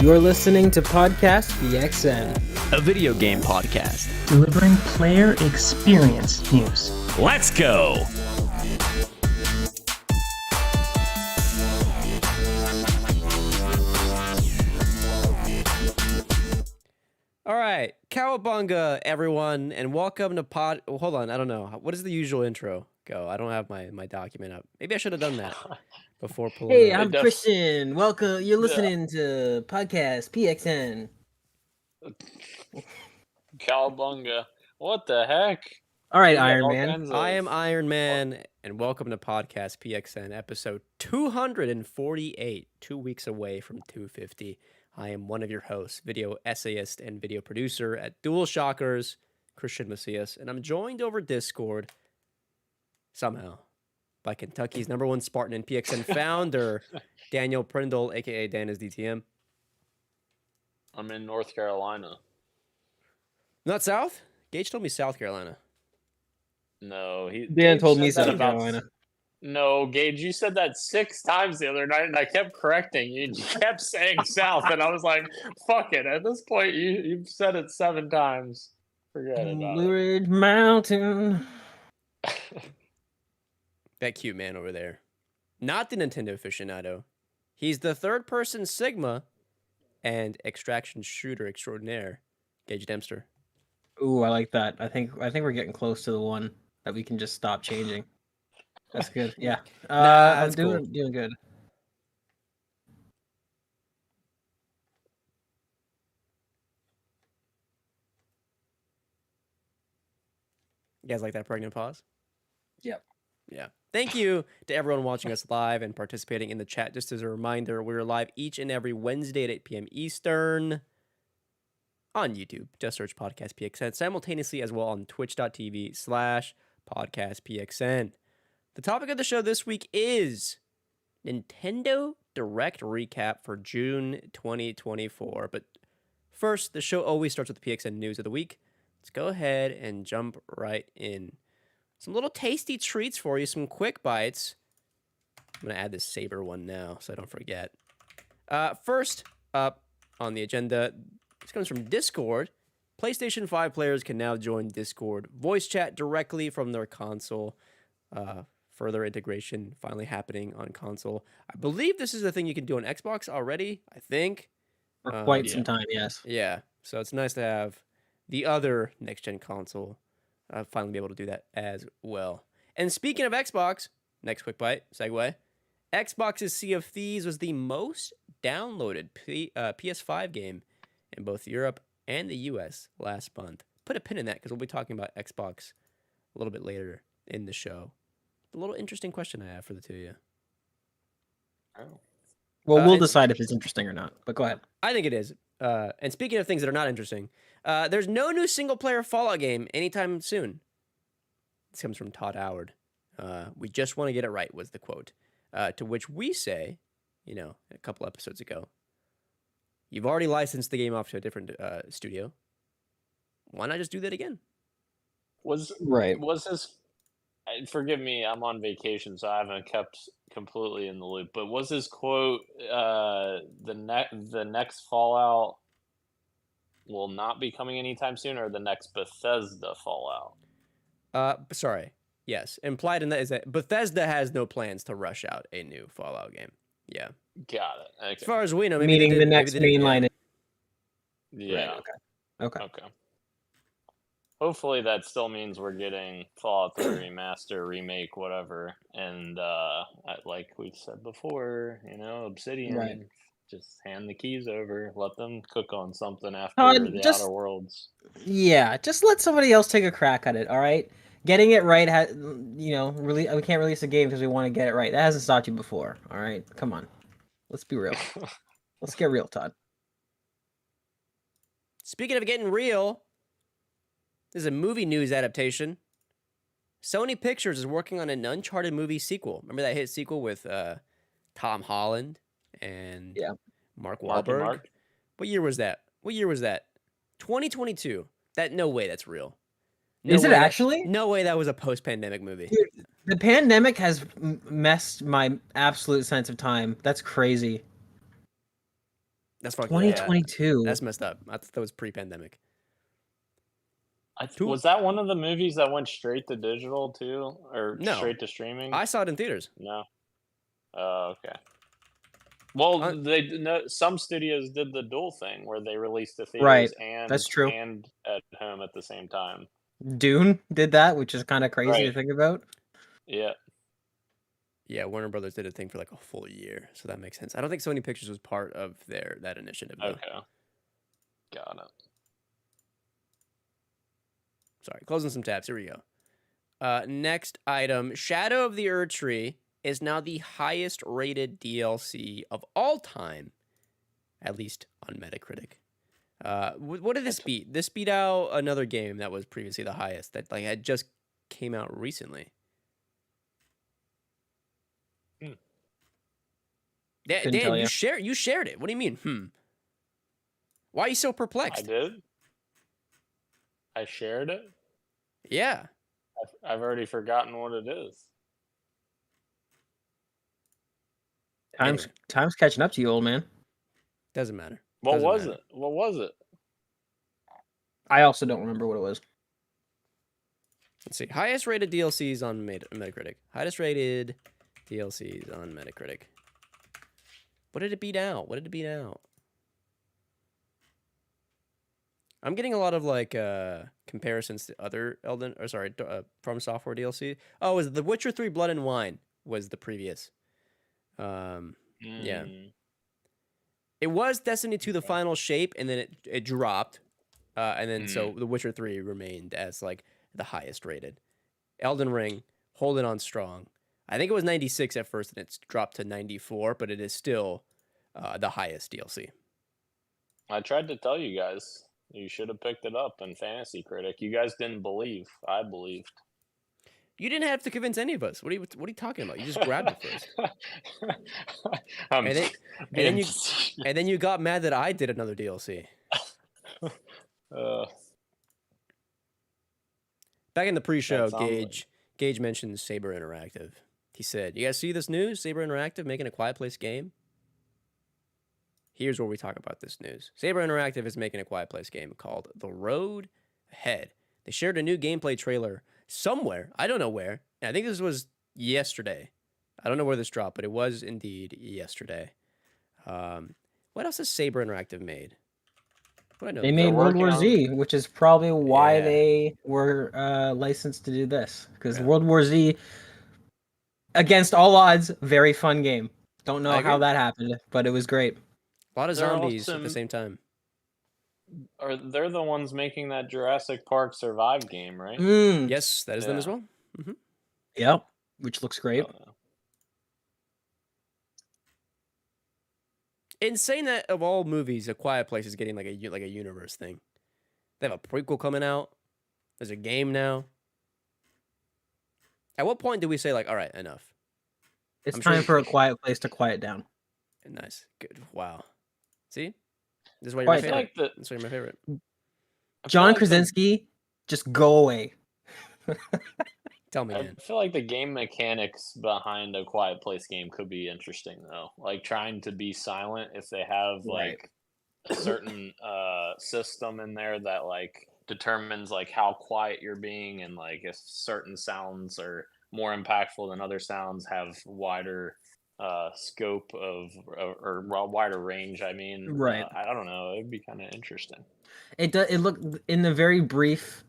You're listening to Podcast PXN, a video game podcast delivering player experience news. Let's go! All right, cowabunga, everyone, and welcome to hold on, I don't know. What does the usual intro go? I don't have my document up. Maybe I should have done that before pulling Hey, it up. I'm Christian. Welcome. You're listening to Podcast PXN. Cowabunga. What the heck? All right, Iron Man. I am Iron Man, and welcome to Podcast PXN, episode 248, 2 weeks away from 250. I am one of your hosts, video essayist and video producer at Dual Shockers, Christian Macias, and I'm joined over Discord, somehow, by Kentucky's #1 Spartan and PXN founder, Daniel Prindle, a.k.a. Dan is DTM. I'm in North Carolina. Not South? Gage told me South Carolina. No, Dan told me said that South about- Carolina. No, Gage, you said that 6 times the other night, and I kept correcting you. You kept saying South, and I was like, fuck it. At this point, you've said it 7 times. Forget about Blue Ridge Mountain. That cute man over there. Not the Nintendo aficionado. He's the third-person Sigma and extraction shooter extraordinaire, Gage Dempster. Ooh, I like that. I think we're getting close to the one that we can just stop changing. That's good. Yeah. I'm that's cool. doing good. You guys like that pregnant pause? Yep. Yeah. Thank you to everyone watching us live and participating in the chat. Just as a reminder, we're live each and every Wednesday at 8 p.m. Eastern on YouTube. Just search Podcast PXN, simultaneously as well on twitch.tv/podcastpxn. The topic of the show this week is Nintendo Direct recap for June 2024. But first, the show always starts with the PXN news of the week. Let's go ahead and jump right in. Some little tasty treats for you, some quick bites. I'm going to add this Saber one now so I don't forget. First up on the agenda, this comes from Discord. PlayStation 5 players can now join Discord voice chat directly from their console. Further integration finally happening on console. I believe this is a thing you can do on Xbox already, I think. For quite some time, yes. Yeah, so it's nice to have the other next-gen console finally be able to do that as well. And speaking of Xbox, next quick bite, segue. Xbox's Sea of Thieves was the most downloaded PS5 game in both Europe and the US last month. Put a pin in that because we'll be talking about Xbox a little bit later in the show. A little interesting question I have for the two of you. Oh. Well, we'll decide if it's interesting or not, but go ahead. I think it is. And speaking of things that are not interesting, there's no new single-player Fallout game anytime soon. This comes from Todd Howard. We just want to get it right, was the quote. To which we say, a couple episodes ago, you've already licensed the game off to a different studio. Why not just do that again? Was this... Forgive me, I'm on vacation, so I haven't kept completely in the loop. But was his quote, the next Fallout will not be coming anytime soon, or the next Bethesda Fallout? Sorry. Yes. Implied in that is that Bethesda has no plans to rush out a new Fallout game. Yeah. Got it. Okay. As far as we know, maybe Meaning they the did, next maybe they main did, line. Yeah. Right, okay. Okay. Hopefully that still means we're getting Fallout 3 remaster, remake, whatever. And like we said before, Obsidian, Right. just hand the keys over, let them cook on something after Todd, the just- Outer Worlds. Yeah, just let somebody else take a crack at it, all right? Getting it right, we can't release a game because we want to get it right. That hasn't stopped you before, all right? Come on. Let's be real. Let's get real, Todd. Speaking of getting real, this is a movie news adaptation. Sony Pictures is working on an Uncharted movie sequel. Remember that hit sequel with Tom Holland and Mark Wahlberg? Mark. What year was that? 2022. No way that's real. Is it actually? No way that was a post-pandemic movie. Dude, the pandemic has messed my absolute sense of time. That's crazy. That's fucking 2022. That's messed up. I thought that was pre-pandemic. Was that one of the movies that went straight to digital too, or No. straight to streaming? I saw it in theaters. No. Oh, okay. Well, Uh, some studios did the dual thing where they released the Right. theaters and That's true. and at home at the same time. Dune did that, which is kind of crazy to Right. think about. Yeah. Yeah, Warner Brothers did a thing for like a full year, so that makes sense. I don't think Sony Pictures was part of that initiative, though. Okay. Got it. Sorry, closing some tabs. Here we go. Next item: Shadow of the Erdtree is now the highest rated DLC of all time, at least on Metacritic. What did this beat? This beat out another game that was previously the highest that like had just came out recently. Couldn't Dan, tell you ya. shared it. What do you mean? Why are you so I perplexed? did. I shared it. Yeah. I've already forgotten what it is. Time's Anyway. time's catching up to you, old man. Doesn't matter. What Doesn't was matter. it? What was it? I also don't remember what it was. Let's see. Highest rated DLCs on Metacritic. Highest rated DLCs on Metacritic. What did it beat out? I'm getting a lot of like comparisons to other From Software DLC. Oh, it was The Witcher 3 Blood and Wine was the previous. Yeah. It was Destiny 2 The Final Shape, and then it dropped. And then so The Witcher 3 remained as like the highest rated. Elden Ring holding on strong. I think it was 96 at first, and it's dropped to 94, but it is still the highest DLC. I tried to tell you guys. You should have picked it up in Fantasy Critic. You guys didn't believe. I believed. You didn't have to convince any of us. What are you talking about? You just grabbed it first. And then you got mad that I did another DLC. Back in the pre-show, Gage mentioned Saber Interactive. He said, "You guys see this news? Saber Interactive making a Quiet Place game." Here's where we talk about this news. Saber Interactive is making a Quiet Place game called The Road Ahead. They shared a new gameplay trailer somewhere. I don't know where. And I think this was yesterday. I don't know where this dropped, but it was indeed yesterday. What else has Saber Interactive made? They made World War Z, which is probably why Yeah. they were licensed to do this. Because World War Z, against all odds, very fun game. Don't know how that happened, but it was great. A lot of zombies at the same time. They're the ones making that Jurassic Park Survive game, right? Yes, that is them as well. Mm-hmm. Yep, which looks great. Insane that of all movies, A Quiet Place is getting like a universe thing. They have a prequel coming out. There's a game now. At what point do we say like, all right, enough? It's time for A Quiet Place to quiet down. Nice, good, wow. See, this is why you're my favorite. That's why you're my favorite. John Krasinski, just go away. Tell me, man. I feel like the game mechanics behind A Quiet Place game could be interesting, though. Like trying to be silent if they have like a certain system in there that like determines like how quiet you're being, and like if certain sounds are more impactful than other sounds, have wider scope of or wider range. I mean, right? I don't know. It'd be kind of interesting. It does. It look in the very brief.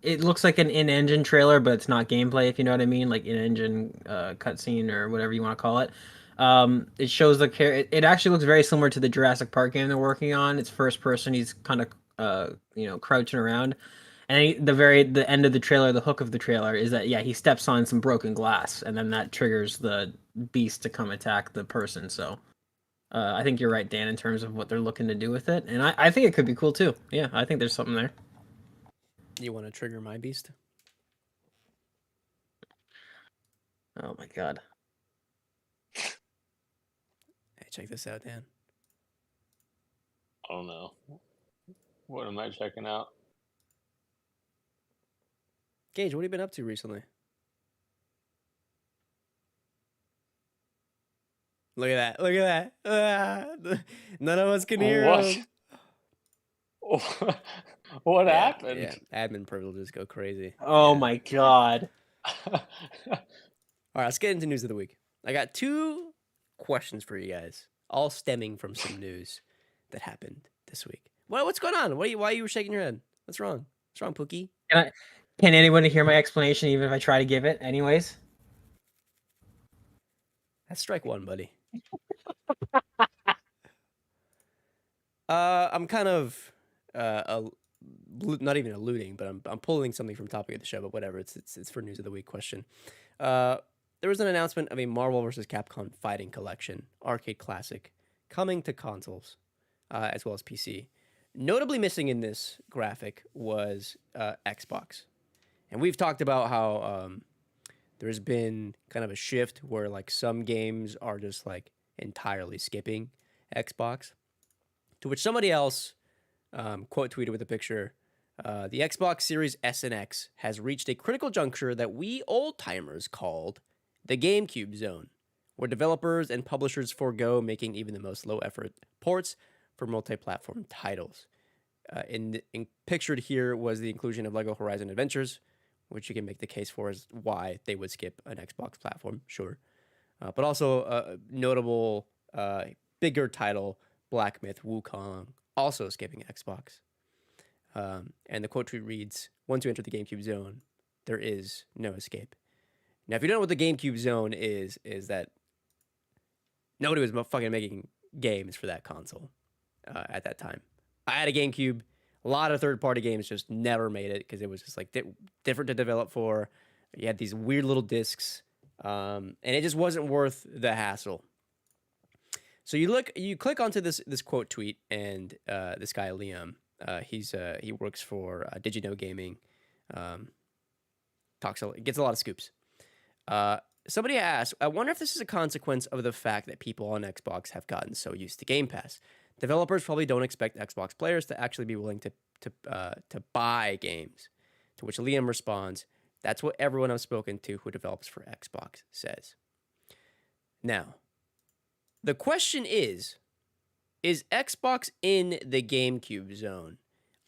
It looks like an in-engine trailer, but it's not gameplay. If you know what I mean, like in-engine cutscene or whatever you want to call it. It shows the It actually looks very similar to the Jurassic Park game they're working on. It's first person. He's kind of crouching around, and the end of the trailer, the hook of the trailer is that he steps on some broken glass, and then that triggers the beast to come attack the person. So I think you're right, Dan, in terms of what they're looking to do with it, and I think it could be cool too. Yeah, I think there's something there. You want to trigger my beast? Oh my god. Hey, check this out, Dan. Oh no. What am I checking out? Gage, what have you been up to recently? Look at that. Look at that. None of us can hear What? him. What Yeah, happened? yeah. Admin privileges go crazy. Oh Yeah. my god. All right, let's get into news of the week. I got 2 questions for you guys, all stemming from some news that happened this week. What's going on? Why are you shaking your head? What's wrong? What's wrong, Pookie? Can anyone hear my explanation even if I try to give it anyways? That's strike 1, buddy. I'm kind of not even alluding, but I'm pulling something from topic of the show, but whatever. It's for news of the week question. There was an announcement of a Marvel vs. Capcom Fighting Collection arcade classic coming to consoles, as well as PC. Notably missing in this graphic was Xbox, and we've talked about how there's been kind of a shift where like some games are just like entirely skipping Xbox. To which somebody else quote tweeted with a picture, the Xbox Series S and X has reached a critical juncture that we old-timers called the GameCube zone, where developers and publishers forego making even the most low-effort ports for multi-platform titles. Pictured here was the inclusion of LEGO Horizon Adventures, which you can make the case for as why they would skip an Xbox platform, sure. But also a notable bigger title, Black Myth Wukong, also skipping Xbox. And the quote tweet reads, once you enter the GameCube zone, there is no escape. Now, if you don't know what the GameCube zone is that nobody was fucking making games for that console at that time. I had a GameCube. A lot of third-party games just never made it because it was just like different to develop for. You had these weird little discs, and it just wasn't worth the hassle. So you click onto this quote tweet, and this guy Liam, he works for DigiNo Gaming, gets a lot of scoops. Somebody asked, I wonder if this is a consequence of the fact that people on Xbox have gotten so used to Game Pass. Developers probably don't expect Xbox players to actually be willing to buy games. To which Liam responds, that's what everyone I've spoken to who develops for Xbox says. Now, the question is Xbox in the GameCube zone?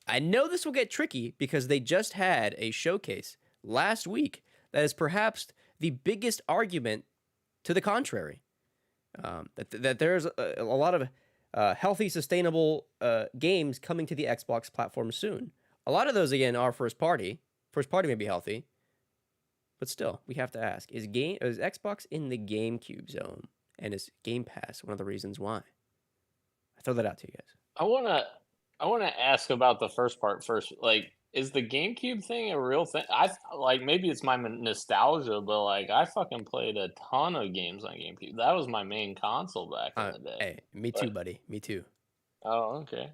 I know this will get tricky because they just had a showcase last week that is perhaps the biggest argument to the contrary. That there's a lot of healthy, sustainable games coming to the Xbox platform soon. A lot of those, again, are first party. First party may be healthy, but still, we have to ask: is Xbox in the GameCube zone, and is Game Pass one of the reasons why? I throw that out to you guys. I wanna ask about the first part first. Like, is the GameCube thing a real thing? Maybe it's my nostalgia, but like I fucking played a ton of games on GameCube. That was my main console back in the day. Hey, me too, buddy. Me too. Oh, okay.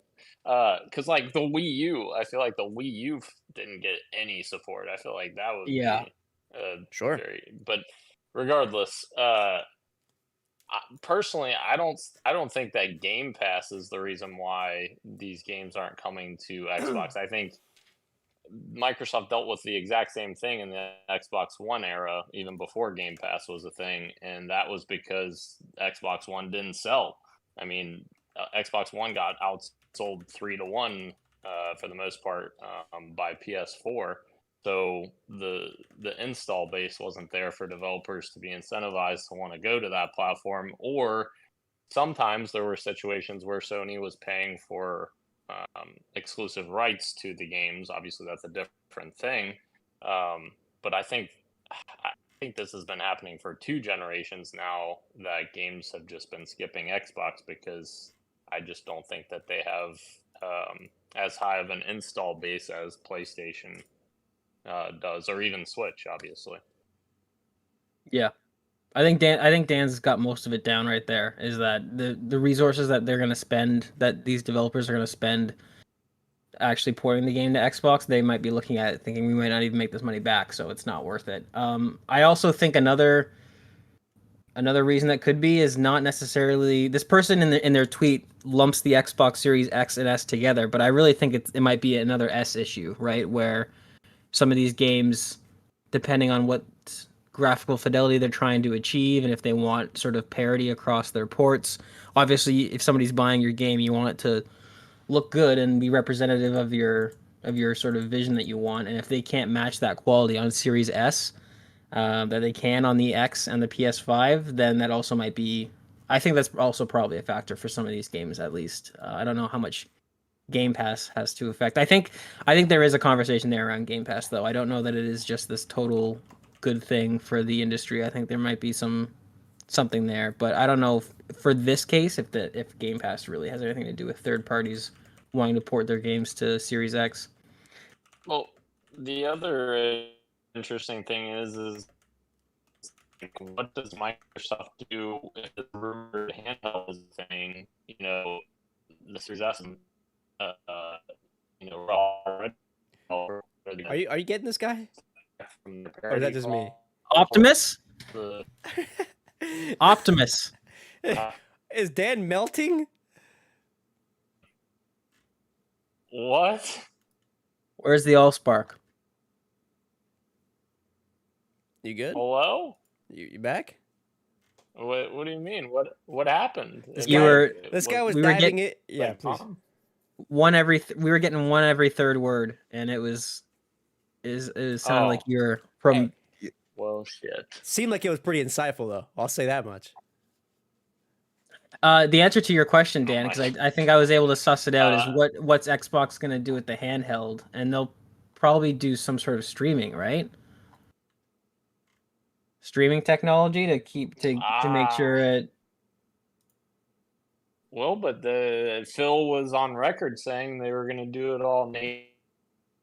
Because like the Wii U, I feel like the Wii U didn't get any support. I feel like that would Yeah. be Sure. but regardless, personally, I don't think that Game Pass is the reason why these games aren't coming to Xbox. I think Microsoft dealt with the exact same thing in the Xbox One era, even before Game Pass was a thing, and that was because Xbox One didn't sell. I mean, Xbox One got outsold 3-1 for the most part by PS4. So the install base wasn't there for developers to be incentivized to want to go to that platform. Or sometimes there were situations where Sony was paying for exclusive rights to the games. Obviously, that's a different thing. But I think this has been happening for 2 generations now, that games have just been skipping Xbox because I just don't think that they have as high of an install base as PlayStation does, or even Switch, obviously. Yeah. I think Dan's got most of it down right there. Is that the resources that they're gonna spend, that these developers are gonna spend actually porting the game to Xbox, they might be looking at it thinking we might not even make this money back, so it's not worth it. I also think another reason that could be is not necessarily this person in their tweet lumps the Xbox Series X and S together, but I really think it might be another S issue, right? Where some of these games, depending on what graphical fidelity they're trying to achieve, and if they want sort of parity across their ports. Obviously, if somebody's buying your game, you want it to look good and be representative of your sort of vision that you want. And if they can't match that quality on Series S, that they can on the X and the PS5, then that also might be. I think that's also probably a factor for some of these games, at least. I don't know how much Game Pass has to affect. I think there is a conversation there around Game Pass, though. I don't know that it is just this total good thing for the industry. I think there might be something there, but I don't know for this case if Game Pass really has anything to do with third parties wanting to port their games to Series X. Well, the other interesting thing is like, what does Microsoft do if the rumored handheld is a thing? You know, the Series S, you know, Are you getting this guy? Or is that just me? Optimus? The, Optimus. Is Dan melting? what? Where's the Allspark? You good? Hello? You back? What do you mean? What happened? This You guy- were This guy was we were diving it. Yeah, like, please. we were getting one every third word, and it sounded like you're from. Well, shit. Seemed like it was pretty insightful, though. I'll say that much. The answer to your question, Dan, because I think I was able to suss it out, is what's Xbox going to do with the handheld, and they'll probably do some sort of streaming, right? Streaming technology to make sure it. Well, but Phil was on record saying they were going to do it all native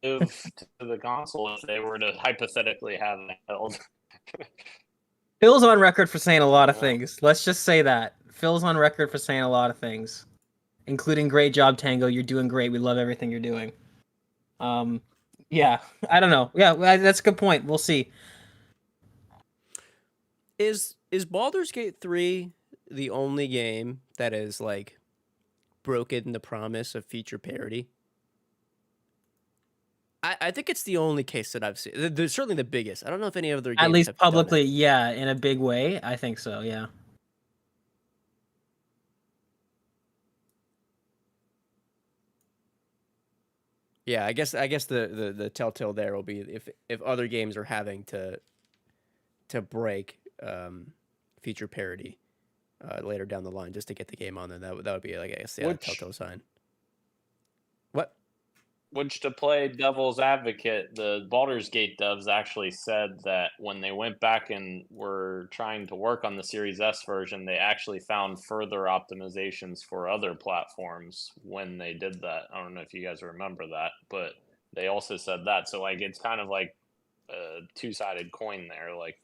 to the console if they were to hypothetically have it held. Phil's on record for saying a lot of things. Let's just say that. Phil's on record for saying a lot of things, including "Great job, Tango. You're doing great. We love everything you're doing." Yeah, I don't know. Yeah, that's a good point. We'll see. Is Baldur's Gate 3 the only game that is like broken the promise of feature parity? I think it's the only case that I've seen. There's certainly the biggest. I don't know if any other games At least have done publicly, it. yeah, in a big way. I think so. Yeah. Yeah, I guess the telltale there will be if other games are having to break feature parity later down the line just to get the game on there. That would be like, I guess, a telltale sign. What? Which, to play devil's advocate, the Baldur's Gate devs actually said that when they went back and were trying to work on the Series S version, they actually found further optimizations for other platforms when they did that. I don't know if you guys remember that, but they also said that. So, like, it's kind of like a two-sided coin there. Like,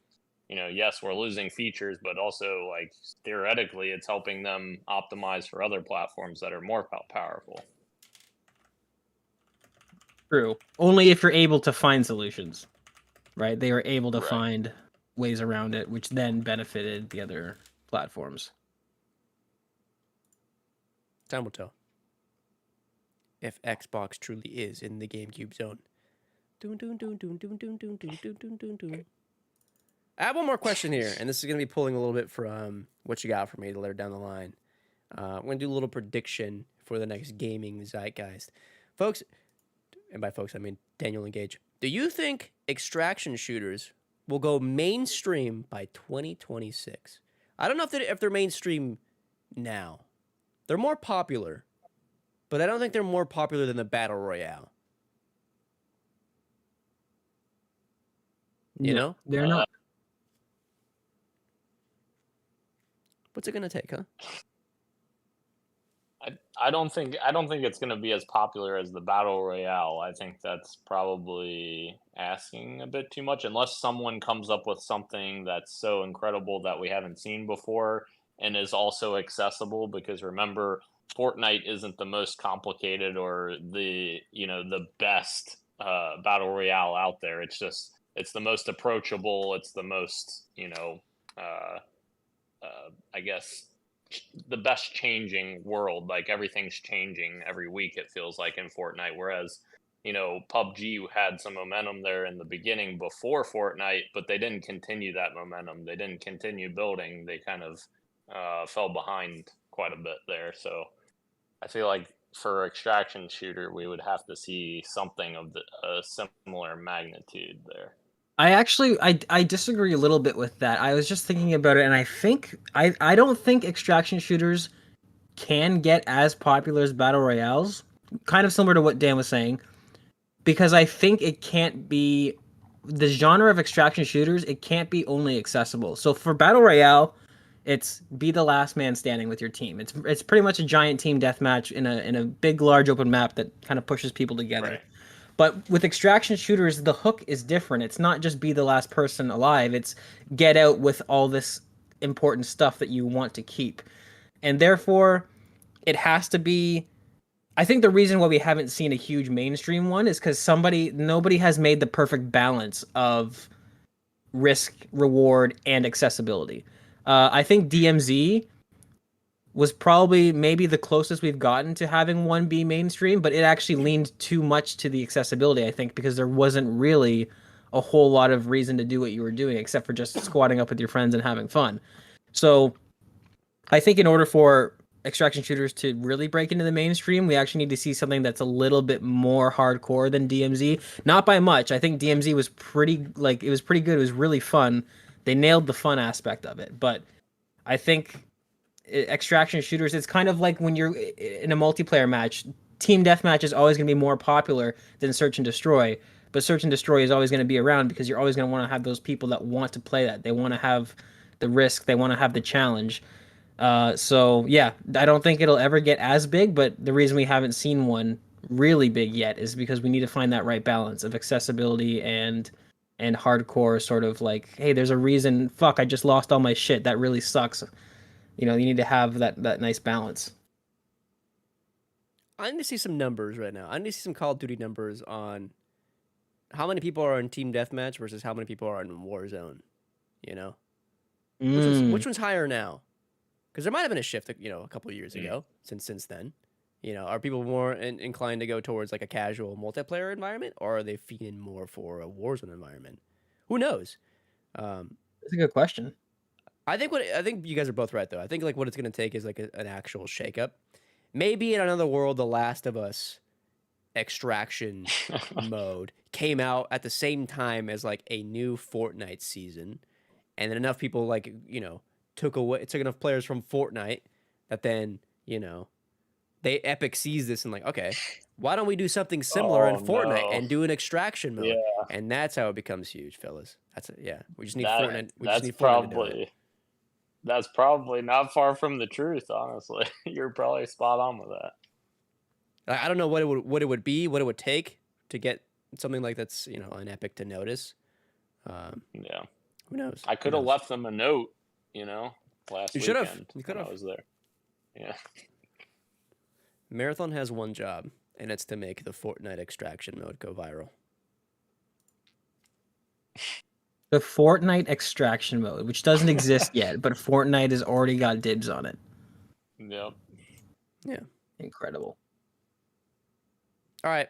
you know, yes, we're losing features, but also, like, theoretically, it's helping them optimize for other platforms that are more powerful. True. Only if you're able to find solutions, right? They were able to Right. find ways around it, which then benefited the other platforms. Time will tell if Xbox truly is in the GameCube zone. I have one more question here, and this is going to be pulling a little bit from what you got for me later down the line. I'm going to do a little prediction for the next gaming zeitgeist. Folks, and by folks, I mean Daniel and Gage. Do you think extraction shooters will go mainstream by 2026? I don't know if they're mainstream now. They're more popular, but I don't think they're more popular than the Battle Royale. You know? They're not. What's it going to take, huh? I don't think it's going to be as popular as the Battle Royale. I think that's probably asking a bit too much, unless someone comes up with something that's so incredible that we haven't seen before and is also accessible. Because remember, Fortnite isn't the most complicated or the best Battle Royale out there. It's the most approachable. It's the most I guess, the best changing world. Like, everything's changing every week, it feels like, in Fortnite. Whereas, PUBG had some momentum there in the beginning before Fortnite, but they didn't continue that momentum. They didn't continue building. They kind of fell behind quite a bit there. So I feel like for extraction shooter, we would have to see something of a similar magnitude there. I disagree a little bit with that. I was just thinking about it, and I don't think extraction shooters can get as popular as battle royales. Kind of similar to what Dan was saying, because I think it can't be the genre of extraction shooters. It can't be only accessible. So for battle royale, it's be the last man standing with your team. It's pretty much a giant team deathmatch in a big large open map that kind of pushes people together. Right. But with extraction shooters, the hook is different. It's not just be the last person alive. It's get out with all this important stuff that you want to keep. And therefore, it has to be... I think the reason why we haven't seen a huge mainstream one is because nobody has made the perfect balance of risk, reward, and accessibility. I think DMZ was probably maybe the closest we've gotten to having one be mainstream, but it actually leaned too much to the accessibility, I think, because there wasn't really a whole lot of reason to do what you were doing except for just squatting up with your friends and having fun. So I think in order for extraction shooters to really break into the mainstream, we actually need to see something that's a little bit more hardcore than DMZ. Not by much. I think DMZ was pretty good. It was really fun. They nailed the fun aspect of it, but I think extraction shooters, it's kind of like when you're in a multiplayer match. Team deathmatch is always going to be more popular than search and destroy, but search and destroy is always going to be around because you're always going to want to have those people that want to play that. They want to have the risk, they want to have the challenge. So yeah, I don't think it'll ever get as big, but the reason we haven't seen one really big yet is because we need to find that right balance of accessibility and hardcore, sort of like, hey, there's a reason, fuck, I just lost all my shit, that really sucks. You need to have that nice balance. I need to see some numbers right now. I need to see some Call of Duty numbers on how many people are in Team Deathmatch versus how many people are in Warzone. Which one's higher now? Because there might have been a shift, a couple of years ago since then. Are people more inclined to go towards like a casual multiplayer environment, or are they feeding more for a Warzone environment? Who knows? That's a good question. I think you guys are both right though. I think like what it's gonna take is like an actual shakeup. Maybe in another world, The Last of Us extraction mode came out at the same time as like a new Fortnite season, and then enough people took enough players from Fortnite that then Epic sees this and like, okay, why don't we do something similar in Fortnite and do an extraction mode? Yeah. And that's how it becomes huge, fellas. We just need That- Fortnite. We that's just need Fortnite to do it. probably that's probably not far from the truth, honestly. You're probably spot on with that. I don't know what it would be, what it would take to get something like that's an Epic to notice. Yeah. Who knows? I could have left them a note, last You should have. weekend You could when have. I was there. Yeah. Marathon has one job, and it's to make the Fortnite extraction mode go viral. The Fortnite extraction mode, which doesn't exist yet, but Fortnite has already got dibs on it. Yep. Yeah. Incredible. All right.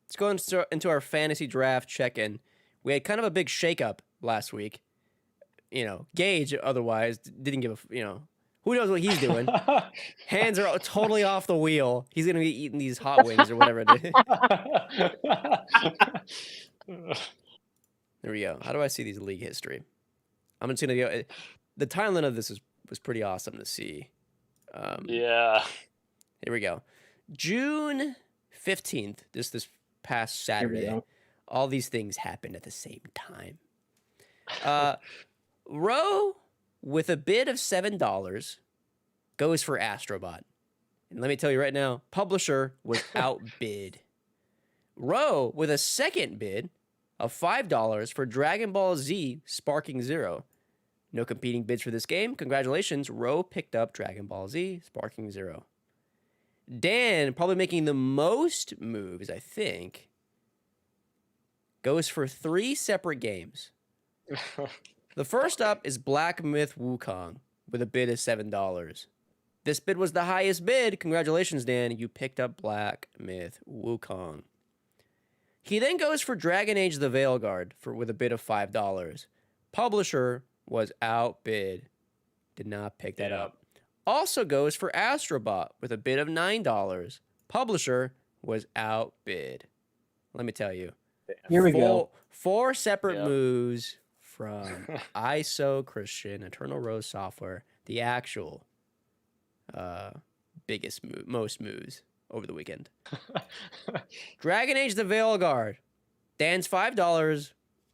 Let's go into our fantasy draft check-in. We had kind of a big shakeup last week. Gage otherwise didn't give a, who knows what he's doing. Hands are totally off the wheel. He's going to be eating these hot wings or whatever it is. There we go. How do I see these league history? I'm just going to go. The timeline of this was pretty awesome to see. Yeah. Here we go. June 15th, this past Saturday, all these things happened at the same time. Roe, with a bid of $7, goes for Astrobot. And let me tell you right now, publisher was outbid. Roe, with a second bid of $5 for Dragon Ball Z Sparking Zero. No competing bids for this game. Congratulations, Roe picked up Dragon Ball Z Sparking Zero. Dan, probably making the most moves, I think, goes for 3 separate games. The first up is Black Myth Wukong with a bid of $7. This bid was the highest bid. Congratulations, Dan. You picked up Black Myth Wukong. He then goes for Dragon Age the Veilguard with a bid of $5. Publisher was outbid. Did not pick that up. Also goes for Astrobot with a bid of $9. Publisher was outbid. Let me tell you. Here we go. 4 separate moves from ISO Christian, Eternal Rose Software, the actual biggest move, most moves over the weekend. Dragon Age the Veilguard. Dan's $5.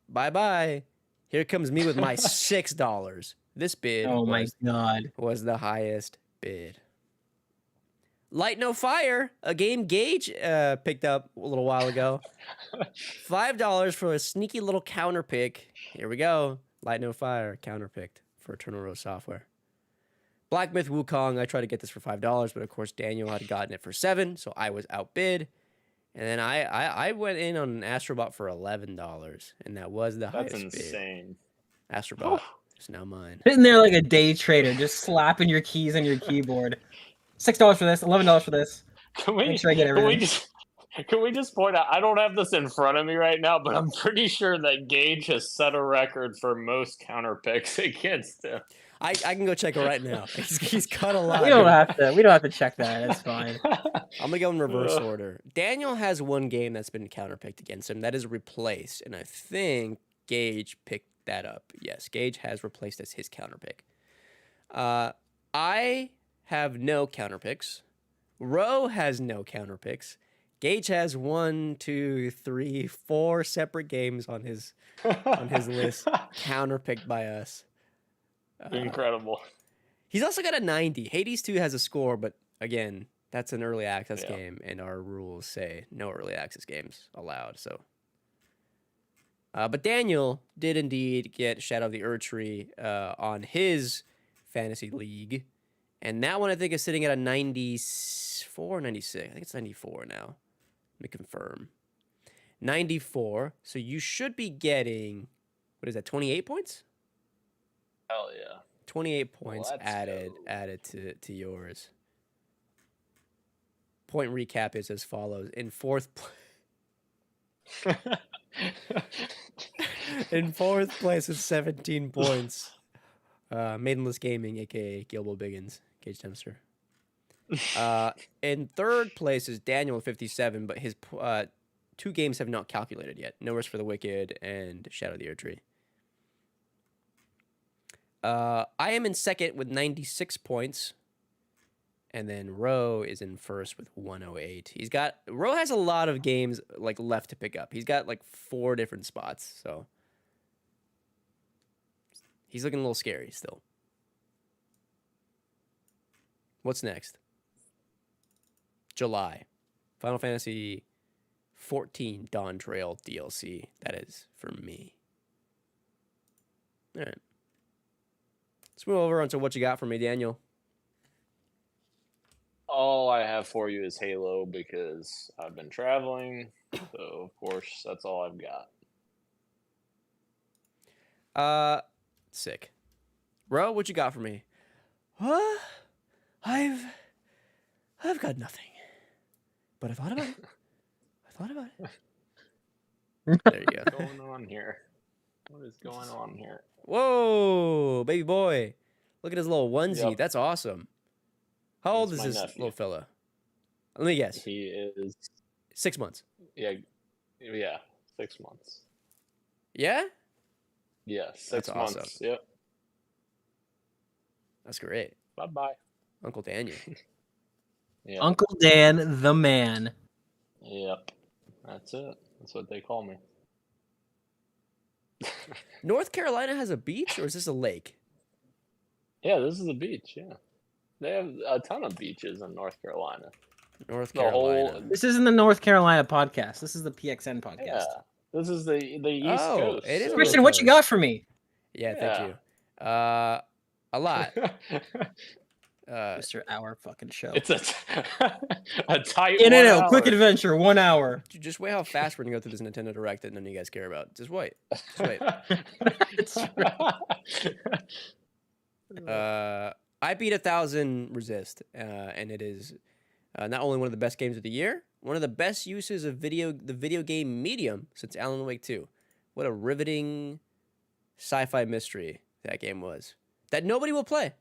Bye-bye. Here comes me with my $6. This bid my God. was the highest bid. Light No Fire, a game Gage picked up a little while ago. $5 for a sneaky little counter pick. Here we go. Light No Fire, counter picked for Eternal Rose Software. Black Myth Wukong, I tried to get this for $5, but of course Daniel had gotten it for $7, so I was outbid. And then I went in on an Astrobot for $11, and that was the highest bid. That's insane. Astrobot is now mine. Sitting there like a day trader, just slapping your keys on your keyboard. $6 for this, $11 for this. Can we, Make sure I get everything. Can we just point out, I don't have this in front of me right now, but I'm pretty sure that Gage has set a record for most counter picks against him. I can go check it right now. He's cut a lot. We don't have to check that. It's fine. I'm gonna go in reverse order. Daniel has one game that's been counterpicked against him that is replaced, and I think Gage picked that up. Yes, Gage has replaced as his counterpick. I have no counterpicks. Ro has no counterpicks. Gage has 1, 2, 3, 4 separate games on his list counterpicked by us. Incredible. He's also got a 90. Hades 2 has a score, but again, that's an early access game, and our rules say no early access games allowed. So, but Daniel did indeed get Shadow of the Erdtree on his fantasy league, and that one I think is sitting at a 94, 96. I think it's 94 now. Let me confirm. 94. So you should be getting, what is that? 28 points. Hell yeah. 28 points added to yours. Point recap is as follows. In fourth place with 17 points. Maidenless Gaming, aka Gilbo Biggins, Gage Dempster. In third place is Daniel with 57, but his 2 games have not calculated yet. No Rest for the Wicked and Shadow of the Erdtree. I am in second with 96 points, and then Ro is in first with 108. Ro has a lot of games like left to pick up. He's got like 4 different spots, so he's looking a little scary still. What's next? July, Final Fantasy 14 Dawn Trail DLC. That is for me. All right. Let's move over onto what you got for me, Daniel. All I have for you is Halo because I've been traveling. So, of course, that's all I've got. Sick. Ro, what you got for me? I've got nothing. But I thought about it. There you go. What's going on here? What is going on here? Whoa, baby boy. Look at his little onesie. Yep. That's awesome. How old is my this nephew. little fella? Let me guess. He is 6 months. yeah 6 months. Yeah? Yeah, 6 That's months. awesome. Yep. That's great. Bye. Uncle Daniel. Yeah. Uncle Dan, the man. Yep. That's it. That's what they call me. North Carolina has a beach, or is this a lake? Yeah, this is a beach. Yeah, they have a ton of beaches in North Carolina. North The Carolina. whole This isn't the North Carolina podcast. This is the PXN podcast. yeah. This is the East Oh, Coast. it is a Christian, what you got for me? Yeah, Yeah. thank you. A lot. Mr. Hour fucking show. It's a tight. In and 1 out, hour. quick adventure, 1 hour. Just wait how fast we're gonna go through this Nintendo Direct that none of you guys care about. Just wait. Just wait. It's true. I beat 1,000 resist, and it is Not only one of the best games of the year, one of the best uses of the video game medium since Alan Wake 2. What a riveting sci-fi mystery that game was. That nobody will play.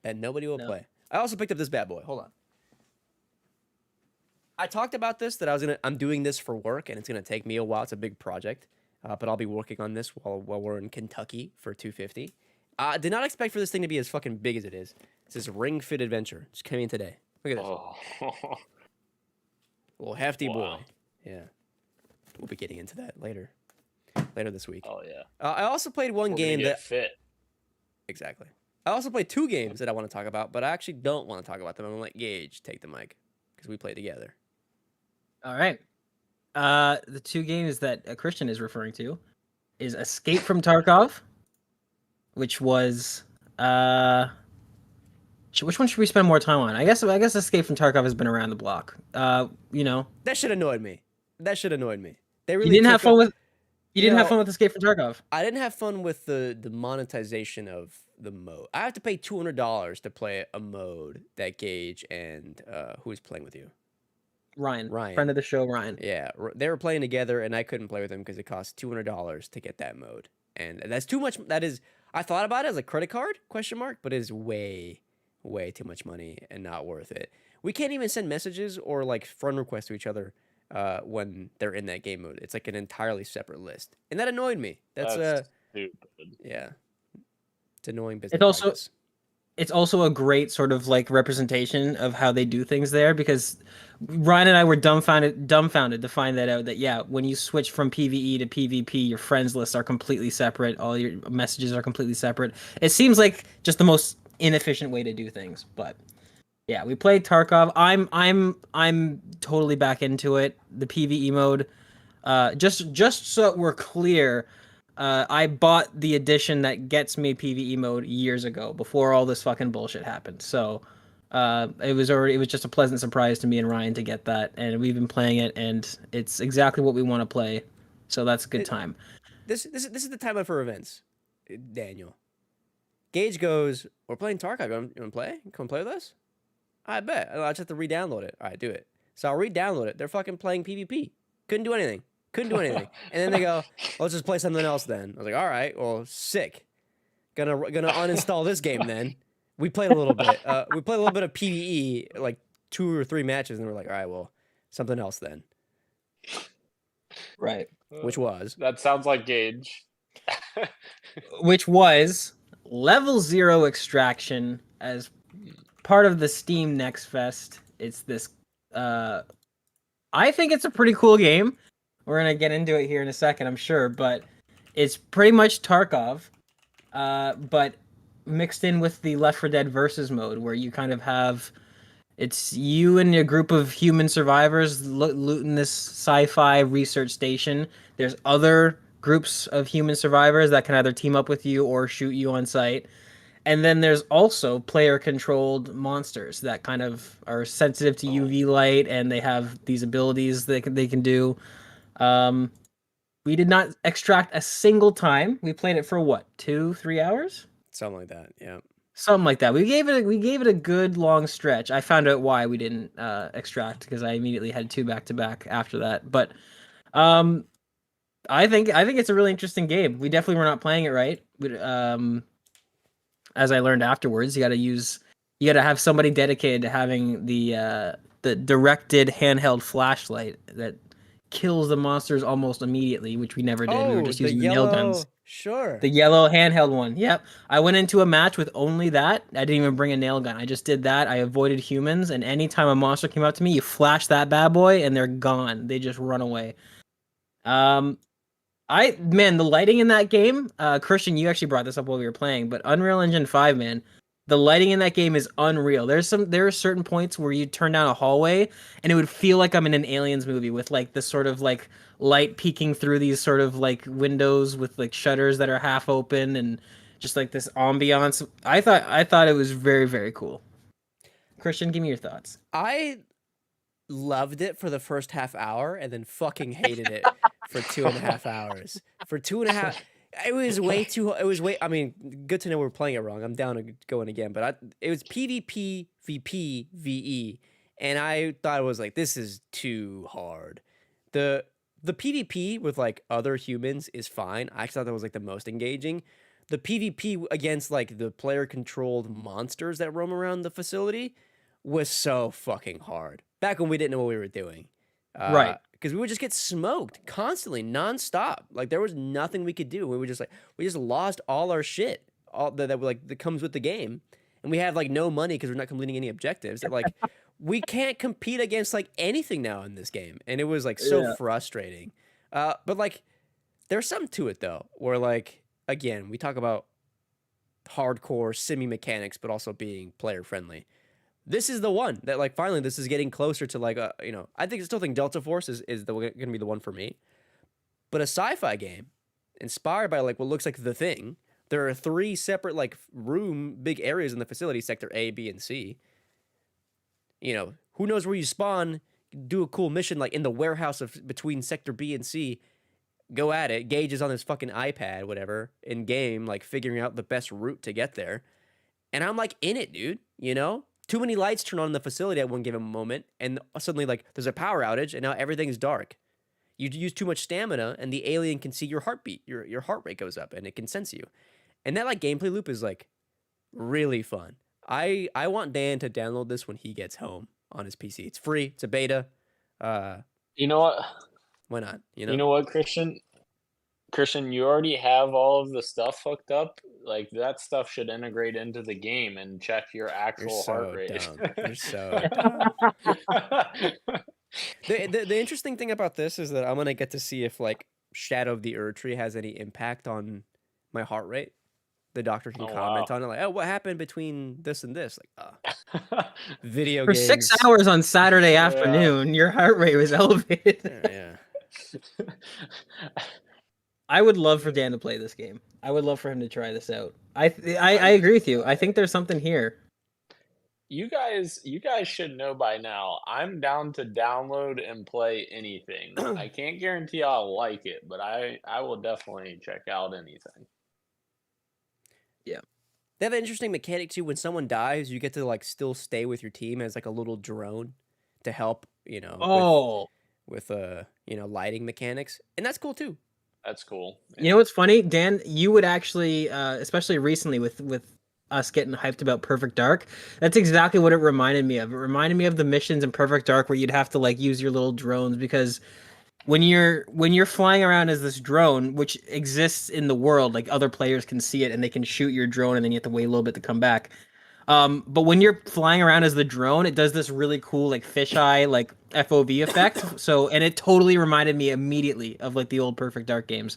Play. I also picked up this bad boy. Hold on. I talked about this that I'm doing this for work and it's gonna take me a while. It's a big project, but I'll be working on this while we're in Kentucky for 250. Did not expect for this thing to be as fucking big as it is. It's this Ring Fit Adventure. It's coming in today. Look at this. Oh. Little hefty Wow. boy. Yeah. We'll be getting into that later this week. Oh yeah. I also played one We're game gonna get that fit. exactly. I also played 2 games that I want to talk about, but I actually don't want to talk about them. I'm gonna let Gage take the mic because we played together. All right. The 2 games that Christian is referring to is Escape from Tarkov, which was which one should we spend more time on? I guess Escape from Tarkov has been around the block. You know, That should annoyed me. They really you didn't have took fun a- with didn't have know, fun with Escape from Tarkov. I didn't have fun with the monetization of the mode. I have to pay $200 to play a mode that Gage and who is playing with you? Ryan, Ryan. friend of the show, Ryan. Yeah, they were playing together, and I couldn't play with them because it cost $200 to get that mode, and that's too much. That is, I thought about it as a credit card ? But it is way too much money and not worth it. We can't even send messages or like friend requests to each other when they're in that game mode. It's like an entirely separate list, and that annoyed me. That's stupid. yeah, it's annoying business. It's also a great sort of like representation of how they do things there, because Ryan and I were dumbfounded to find that out, that yeah, when you switch from PvE to PvP, your friends lists are completely separate, all your messages are completely separate. It seems like just the most inefficient way to do things, but yeah, we played Tarkov. I'm totally back into it. The PvE mode, just so we're clear, I bought the edition that gets me PvE mode years ago, before all this fucking bullshit happened. So it was just a pleasant surprise to me and Ryan to get that, and we've been playing it, and it's exactly what we want to play. So that's a good time. This is the time for events, Daniel. Gage goes, "We're playing Tarkov. You want to play? Come play with us?" I bet. I just have to re-download it. All right, do it. So I'll re-download it. They're fucking playing PvP. Couldn't do anything. And then they go, "Let's just play something else then." I was like, "All right, well, sick. Gonna uninstall this game then." We played a little bit. We played a little bit of PvE, like 2 or 3 matches, and we're like, "All right, well, something else then." Right. Which was That sounds like Gage. Which was Level 0 Extraction as part of the Steam Next Fest. It's this I think it's a pretty cool game. We're gonna get into it here in a second, I'm sure, but it's pretty much Tarkov, but mixed in with the Left 4 Dead Versus mode, where you kind of have, it's you and a group of human survivors looting this sci-fi research station. There's other groups of human survivors that can either team up with you or shoot you on sight. And then there's also player-controlled monsters that kind of are sensitive to UV light, and they have these abilities that they can do. We did not extract a single time. We played it for what, 2-3 hours? something like that. Yeah. Something like that. We gave it a good long stretch. I found out why we didn't extract, because I immediately had 2 back-to-back after that. But I think it's a really interesting game. We definitely were not playing it right. As I learned afterwards, you got to have somebody dedicated to having the directed handheld flashlight that kills the monsters almost immediately, which we never did. We were just using the nail guns. Sure. The yellow handheld one. Yep. I went into a match with only that. I didn't even bring a nail gun. I just did that. I avoided humans, and anytime a monster came up to me, you flash that bad boy and they're gone. They just run away. The lighting in that game, Christian, you actually brought this up while we were playing, but Unreal Engine 5, man, the lighting in that game is unreal. There are certain points where you turn down a hallway and it would feel like I'm in an Aliens movie, with like this sort of like light peeking through these sort of like windows with like shutters that are half open, and just like this ambiance. I thought it was very, very cool. Christian, give me your thoughts. I loved it for the first half hour and then fucking hated it for 2.5 hours. For 2.5, it was way. I mean, good to know we're playing it wrong. I'm down to going again, but it was PvP, VP, VE, and I thought it was like, this is too hard. The PvP with like other humans is fine. I actually thought that was like the most engaging. The PvP against like the player controlled monsters that roam around the facility was so fucking hard. Back when we didn't know what we were doing. Right. Because we would just get smoked constantly, nonstop. Like there was nothing we could do. We just lost all our shit, all that comes with the game, and we have like no money because we're not completing any objectives. That like we can't compete against like anything now in this game, and it was like so frustrating. But like there's something to it though, where like again we talk about hardcore simi mechanics, but also being player friendly. This is the one that like finally this is getting closer to like I still think Delta Force is going to be the one for me, but a sci-fi game inspired by like what looks like The Thing. There are 3 separate like big areas in the facility, sector A, B, and C. Who knows where you spawn? Do a cool mission like in the warehouse between sector B and C. Go at it. Gage is on his fucking iPad, whatever, in game, like figuring out the best route to get there, and I'm like in it, dude. Too many lights turn on in the facility at one given moment, and suddenly, like, there's a power outage, and now everything is dark. You use too much stamina, and the alien can see your heartbeat. Your heart rate goes up, and it can sense you. And that, like, gameplay loop is, like, really fun. I want Dan to download this when he gets home on his PC. It's free. It's a beta. You know what? Why not? You know what, Christian? Christian, you already have all of the stuff hooked up. Like that stuff should integrate into the game and check your actual heart rate. You're so the interesting thing about this is that I'm gonna get to see if like Shadow of the Erdtree has any impact on my heart rate. The doctor can comment on it, like, oh, what happened between this and this? Like, video For games. 6 hours on Saturday afternoon, your heart rate was elevated. Yeah. I would love for Dan to play this game. I would love for him to try this out. I agree with you. I think there's something here. You guys should know by now. I'm down to download and play anything. I can't guarantee I'll like it, but I will definitely check out anything. Yeah. They have an interesting mechanic too. When someone dies, you get to like still stay with your team as like a little drone to help, with lighting mechanics. And that's cool too. That's cool. Yeah. You know what's funny, Dan? You would actually, especially recently with us getting hyped about Perfect Dark, that's exactly what it reminded me of. It reminded me of the missions in Perfect Dark where you'd have to like use your little drones, because when you're flying around as this drone, which exists in the world, like other players can see it and they can shoot your drone, and then you have to wait a little bit to come back. But when you're flying around as the drone, it does this really cool like fisheye like FOV effect. So, and it totally reminded me immediately of like the old Perfect Dark games.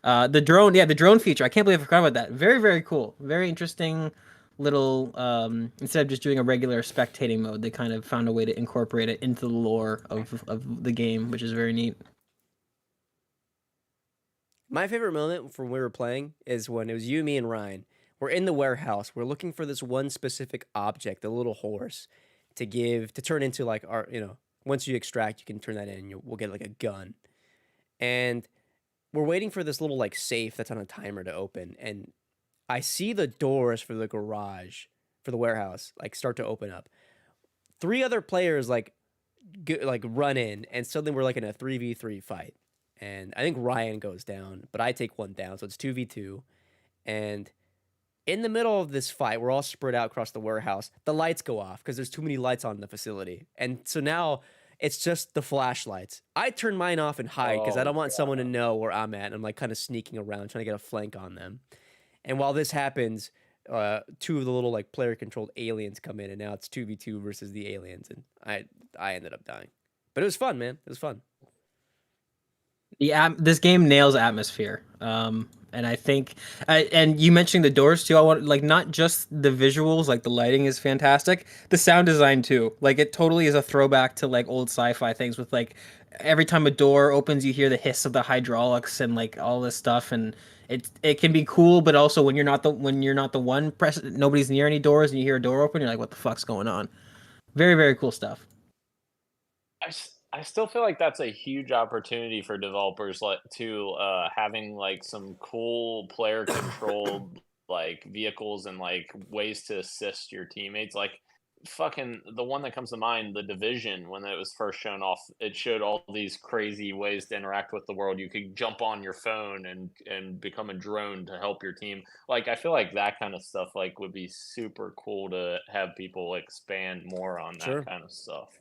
The drone feature. I can't believe I forgot about that. Very, very cool. Very interesting little. Instead of just doing a regular spectating mode, they kind of found a way to incorporate it into the lore of the game, which is very neat. My favorite moment from when we were playing is when it was you, me, and Ryan. We're in the warehouse. We're looking for this one specific object, the little horse, to turn into like our, once you extract, you can turn that in and we'll get like a gun. And we're waiting for this little like safe that's on a timer to open. And I see the doors for the garage, for the warehouse, like start to open up. 3 other players like run in, and suddenly we're like in a 3v3 fight. And I think Ryan goes down, but I take one down. So it's 2v2. And in the middle of this fight, we're all spread out across the warehouse. The lights go off because there's too many lights on in the facility. And so now it's just the flashlights. I turn mine off and hide because I don't want someone to know where I'm at. And I'm like kind of sneaking around, trying to get a flank on them. And while this happens, 2 of the little like player-controlled aliens come in, and now it's 2v2 versus the aliens. And I ended up dying. But it was fun, man. It was fun. This game nails atmosphere. And I think, and you mentioning the doors too. I want like not just the visuals, like the lighting is fantastic. The sound design too. Like it totally is a throwback to like old sci-fi things with like every time a door opens, you hear the hiss of the hydraulics and like all this stuff. And it can be cool, but also when you're not the one nobody's near any doors and you hear a door open, you're like, what the fuck's going on? Very, very cool stuff. I still feel like that's a huge opportunity for developers having like some cool player controlled like vehicles and like ways to assist your teammates. Like fucking the one that comes to mind, The Division, when it was first shown off, it showed all these crazy ways to interact with the world. You could jump on your phone and become a drone to help your team. Like I feel like that kind of stuff like would be super cool to have people expand more on that Sure. kind of stuff.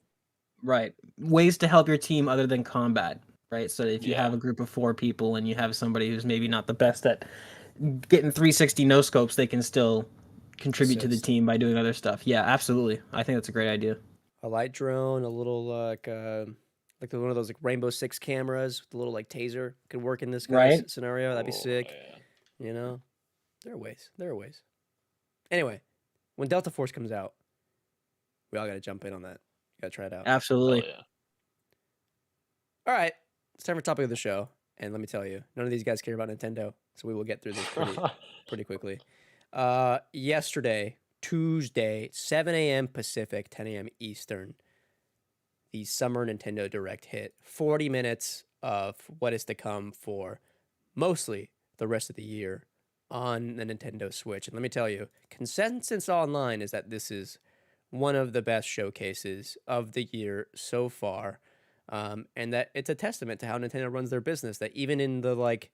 Right. Ways to help your team other than combat, right? So if you Yeah. have a group of 4 people and you have somebody who's maybe not the best at getting 360 no scopes, they can still contribute to the Assist. team by doing other stuff. Yeah, absolutely. I think that's a great idea. A light drone, a little like one of those like Rainbow Six cameras with a little like taser could work in this guy's Right. scenario. That'd be Oh, sick. yeah. You know, there are ways. There are ways. Anyway, when Delta Force comes out, we all got to jump in on that. Got to try it out. Hell Absolutely. yeah. All right, it's time for topic of the show, and let me tell you, none of these guys care about Nintendo, so we will get through this pretty quickly. Yesterday, Tuesday, 7 a.m. Pacific, 10 a.m. Eastern, the Summer Nintendo Direct hit. 40 minutes of what is to come for mostly the rest of the year on the Nintendo Switch. And let me tell you, consensus online is that this is one of the best showcases of the year so far. And that it's a testament to how Nintendo runs their business, that even in the like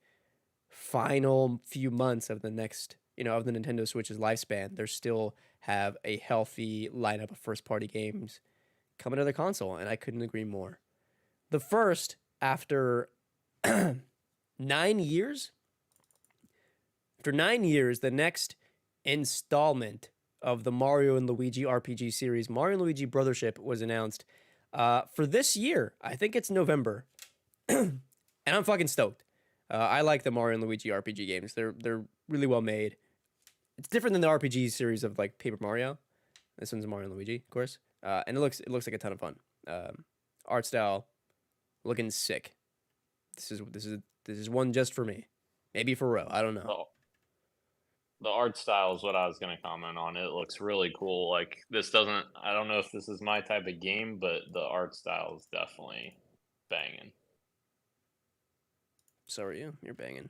final few months of the next, of the Nintendo Switch's lifespan, they still have a healthy lineup of first party games coming to the console. And I couldn't agree more. The first, after 9 years, the next installment of the Mario and Luigi RPG series, Mario and Luigi Brothership, was announced for this year. I think it's November. And I'm fucking stoked. I like the Mario and Luigi RPG games. They're really well made. It's different than the RPG series of like Paper Mario. This one's Mario and Luigi, of course. And it looks like a ton of fun. Art style looking sick. This is one just for me. Maybe for Ro. I don't know. The art style is what I was going to comment on. It looks really cool. Like I don't know if this is my type of game, but the art style is definitely banging. So are you. You're banging.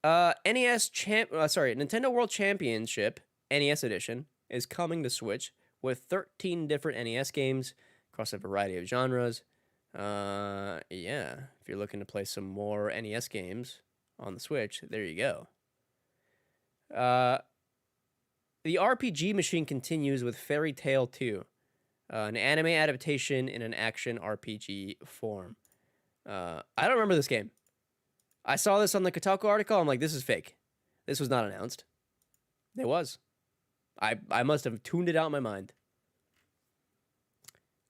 Nintendo World Championship NES Edition is coming to Switch with 13 different NES games across a variety of genres. If you're looking to play some more NES games on the Switch, there you go. The RPG machine continues with Fairy Tail 2, an anime adaptation in an action RPG form. I don't remember this game. I saw this on the Kotaku article. I'm like, this is fake. This was not announced. It was. I must have tuned it out in my mind.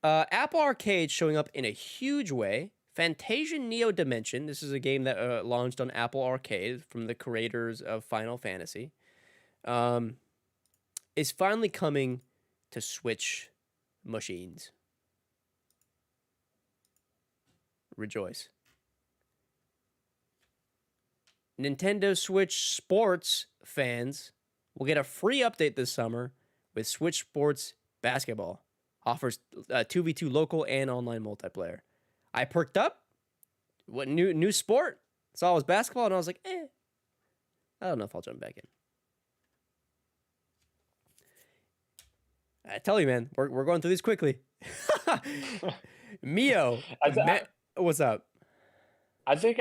Apple Arcade showing up in a huge way. Fantasia Neo Dimension. This is a game that launched on Apple Arcade from the creators of Final Fantasy. Is finally coming to Switch machines. Rejoice. Nintendo Switch Sports fans will get a free update this summer with Switch Sports Basketball. Offers 2v2 local and online multiplayer. I perked up. What new sport? Saw it was basketball, and I was like, I don't know if I'll jump back in. I tell you, man, we're going through these quickly. Mio, what's up? I think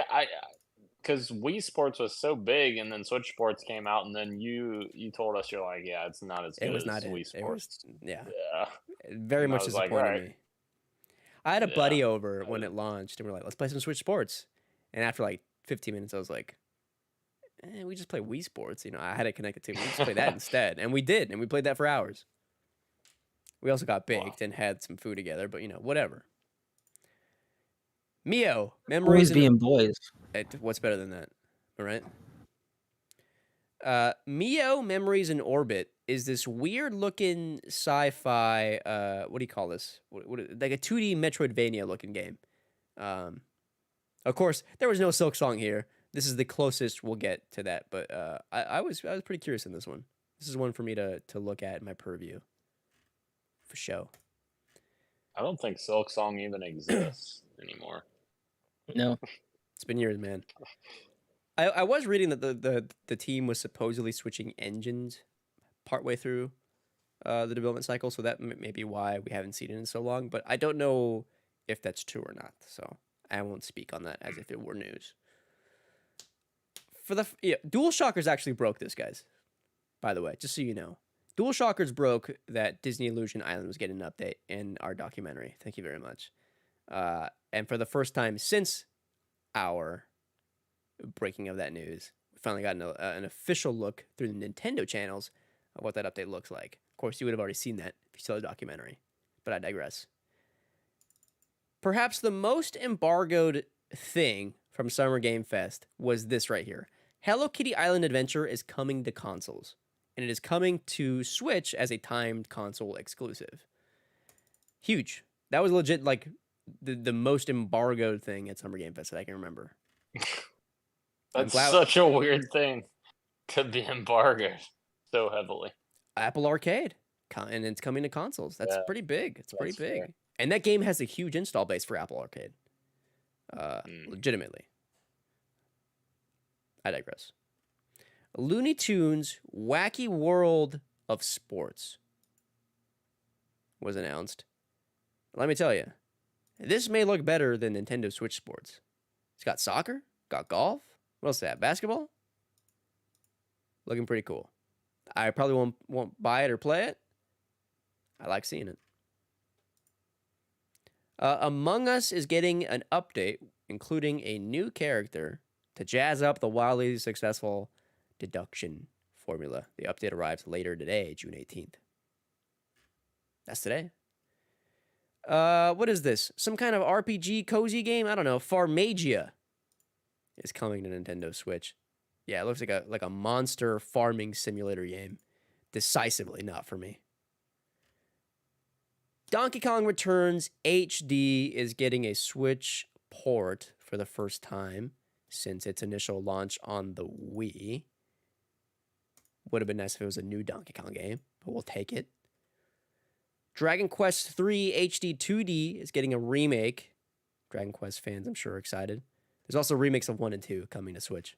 because Wii Sports was so big, and then Switch Sports came out, and then you told us, you're like, yeah, it's not as good as Wii Sports. Yeah. It very much disappointed me. I had a buddy over when it launched, and we're like, let's play some Switch Sports. And after like 15 minutes, I was like, we just play Wii Sports. I had it connected to. We just play that instead. And we did, and we played that for hours. We also got baked and had some food together, but whatever. Mio, memories. Boys being boys. What's better than that? All right. Mio, Memories in Orbit is this weird looking sci-fi. What do you call this? Like a 2D Metroidvania looking game. Of course, there was no Silk Song here. This is the closest we'll get to that. But I was pretty curious in this one. This is one for me to look at in my purview. For show. I don't think Silk Song even exists anymore. No. It's been years, man. I was reading that the team was supposedly switching engines partway through the development cycle, so that may be why we haven't seen it in so long. But I don't know if that's true or not, so I won't speak on that as if it were news. DualShockers actually broke this, guys. By the way, just so you know, DualShockers broke that Disney Illusion Island was getting an update in our documentary. Thank you very much. And for the first time since our breaking of that news, we finally got an official look through the Nintendo channels of what that update looks like. Of course, you would have already seen that if you saw the documentary, but I digress. Perhaps the most embargoed thing from Summer Game Fest was this right here. Hello Kitty Island Adventure is coming to consoles, and it is coming to Switch as a timed console exclusive. Huge. That was legit, like, the most embargoed thing at Summer Game Fest that I can remember. That's such a weird thing to be embargoed so heavily. Apple Arcade, and it's coming to consoles. That's pretty big. It's pretty big. Fair. And that game has a huge install base for Apple Arcade. Legitimately. I digress. Looney Tunes Wacky World of Sports was announced. Let me tell you, this may look better than Nintendo Switch Sports. It's got soccer, got golf. What else is that? Basketball? Looking pretty cool. I probably won't buy it or play it. I like seeing it. Among Us is getting an update, including a new character to jazz up the wildly successful deduction formula. The update arrives later today, June 18th. That's today. What is this? Some kind of RPG cozy game? I don't know. Farmagia is coming to Nintendo Switch. Yeah, it looks like a monster farming simulator game. Decisively not for me. Donkey Kong Returns HD is getting a Switch port for the first time since its initial launch on the Wii. Would have been nice if it was a new Donkey Kong game, but we'll take it. Dragon Quest III HD 2D is getting a remake. Dragon Quest fans, I'm sure, are excited. There's also remakes of 1 and 2 coming to Switch.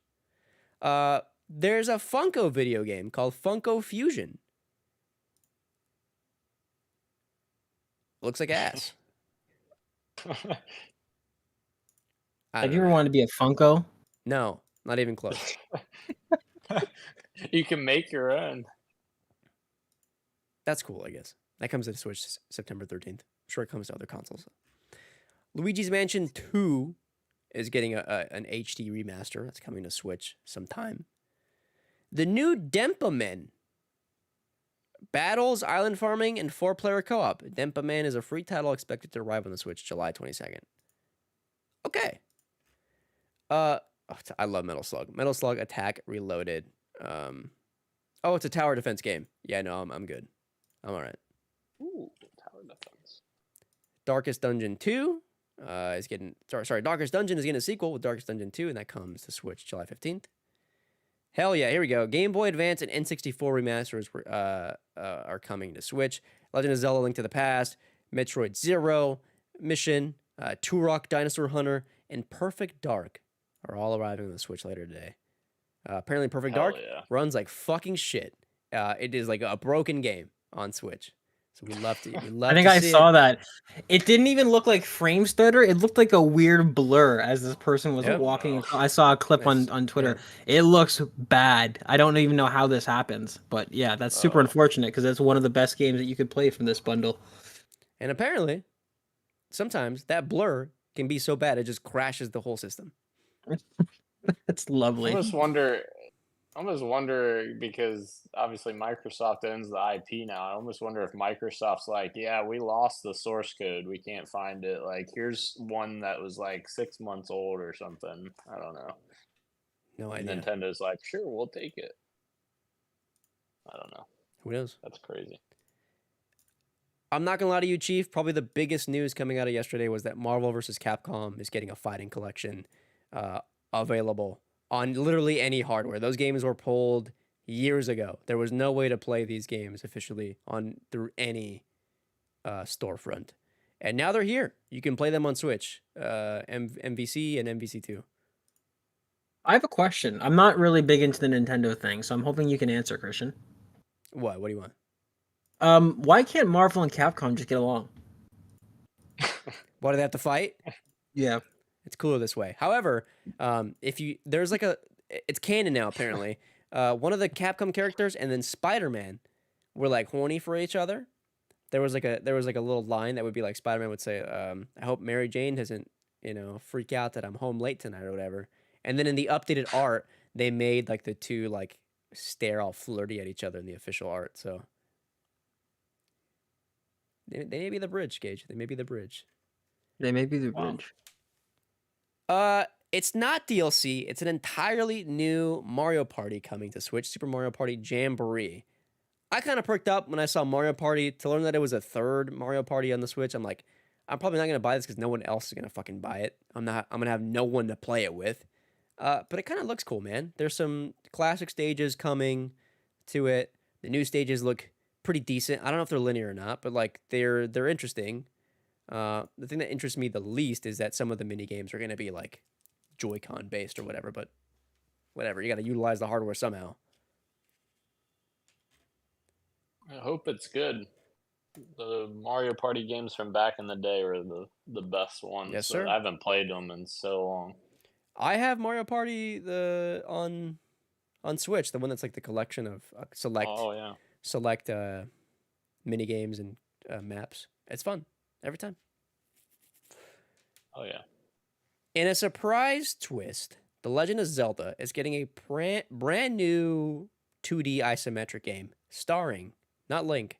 There's a Funko video game called Funko Fusion. Looks like ass. Have you ever wanted to be a Funko? No, not even close. You can make your own. That's cool, I guess. That comes to Switch September 13th. I'm sure it comes to other consoles. Luigi's Mansion 2 is getting an HD remaster. That's coming to Switch sometime. The new Denpa Men. Battles, island farming, and 4-player co-op. Denpa Man is a free title expected to arrive on the Switch July 22nd. Okay. I love Metal Slug. Metal Slug Attack Reloaded. It's a tower defense game. Yeah, no, I'm good. I'm all right. Ooh, tower defense. Darkest Dungeon 2 is getting... Sorry, Darkest Dungeon is getting a sequel with Darkest Dungeon 2, and that comes to Switch July 15th. Hell yeah, here we go. Game Boy Advance and N64 remasters are coming to Switch. Legend of Zelda: Link to the Past, Metroid Zero, Mission, Turok Dinosaur Hunter, and Perfect Dark are all arriving on the Switch later today. Apparently Perfect Dark runs like fucking shit. It is like a broken game on Switch. So we love to. I think I saw that. It didn't even look like frame stutter. It looked like a weird blur as this person was walking. I saw a clip on Twitter. Yeah. It looks bad. I don't even know how this happens. But yeah, that's super unfortunate because that's one of the best games that you could play from this bundle. And apparently, sometimes that blur can be so bad it just crashes the whole system. That's lovely. I almost wonder, because obviously Microsoft owns the IP now. I almost wonder if Microsoft's like, yeah, we lost the source code. We can't find it. Like, here's one that was like 6 months old or something. I don't know. No idea. Nintendo's like, sure, we'll take it. I don't know. Who knows? That's crazy. I'm not going to lie to you, Chief. Probably the biggest news coming out of yesterday was that Marvel vs. Capcom is getting a fighting collection available on literally any hardware. Those games were pulled years ago. There was no way to play these games officially through any storefront. And now they're here. You can play them on Switch, MVC and MVC2. I have a question. I'm not really big into the Nintendo thing, so I'm hoping you can answer, Christian. What? What do you want? Why can't Marvel and Capcom just get along? Why do they have to fight? Yeah. It's cooler this way. However, there's like it's canon now apparently. One of the Capcom characters and then Spider-Man were like horny for each other. There was like a little line that would be like Spider-Man would say, "I hope Mary Jane doesn't, freak out that I'm home late tonight or whatever." And then in the updated art, they made like the two like stare all flirty at each other in the official art. So they may be the bridge, Gage. They may be the bridge. They may be the Wow. bridge. It's not DLC. It's an entirely new Mario Party coming to Switch, Super Mario Party Jamboree. I kind of perked up when I saw Mario Party to learn that it was a third Mario Party on the Switch. I'm like, I'm probably not going to buy this because no one else is going to fucking buy it. I'm going to have no one to play it with. But it kind of looks cool, man. There's some classic stages coming to it. The new stages look pretty decent. I don't know if they're linear or not, but like they're interesting. The thing that interests me the least is that some of the mini games are going to be like Joy-Con based or whatever, but whatever. You got to utilize the hardware somehow. I hope it's good. The Mario Party games from back in the day were the best ones. Yes, sir. I haven't played them in so long. I have Mario Party on Switch, the one that's like the collection of select mini games and maps. It's fun every time. Oh yeah. In a surprise twist, The Legend of Zelda is getting a brand new 2D isometric game starring, not Link,